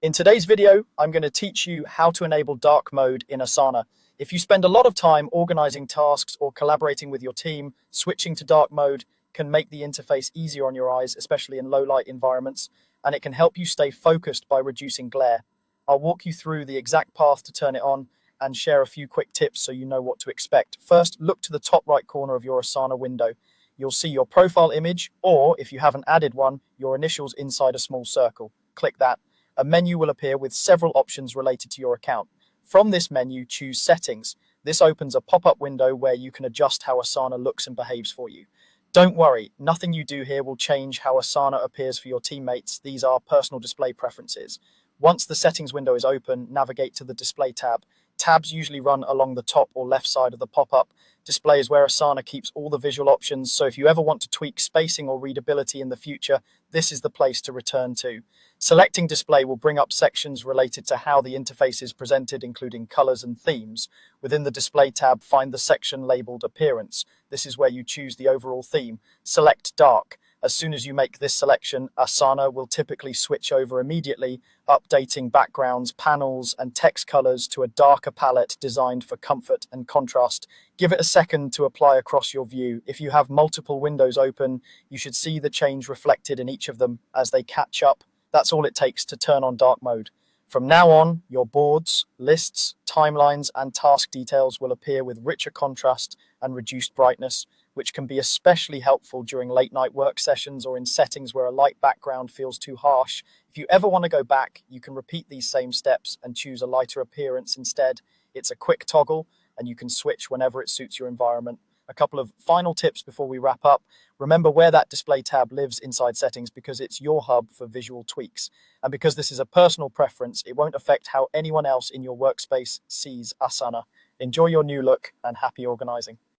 In today's video, I'm going to teach you how to enable dark mode in Asana. If you spend a lot of time organizing tasks or collaborating with your team, switching to dark mode can make the interface easier on your eyes, especially in low light environments, and it can help you stay focused by reducing glare. I'll walk you through the exact path to turn it on and share a few quick tips so you know what to expect. First, look to the top right corner of your Asana window. You'll see your profile image, or if you haven't added one, your initials inside a small circle. Click that. A menu will appear with several options related to your account. From this menu, choose Settings. This opens a pop-up window where you can adjust how Asana looks and behaves for you. Don't worry, nothing you do here will change how Asana appears for your teammates. These are personal display preferences. Once the settings window is open, navigate to the Display tab. Tabs usually run along the top or left side of the pop-up. Display is where Asana keeps all the visual options, so if you ever want to tweak spacing or readability in the future, this is the place to return to. Selecting Display will bring up sections related to how the interface is presented, including colors and themes. Within the Display tab, find the section labeled Appearance. This is where you choose the overall theme. Select Dark. As soon as you make this selection, Asana will typically switch over immediately, updating backgrounds, panels, and text colors to a darker palette designed for comfort and contrast. Give it a second to apply across your view. If you have multiple windows open, you should see the change reflected in each of them as they catch up. That's all it takes to turn on dark mode. From now on, your boards, lists, timelines, and task details will appear with richer contrast and reduced brightness, which can be especially helpful during late night work sessions or in settings where a light background feels too harsh. If you ever want to go back, you can repeat these same steps and choose a lighter appearance instead. It's a quick toggle, and you can switch whenever it suits your environment. A couple of final tips before we wrap up. Remember where that display tab lives inside settings because it's your hub for visual tweaks. And because this is a personal preference, it won't affect how anyone else in your workspace sees Asana. Enjoy your new look and happy organizing.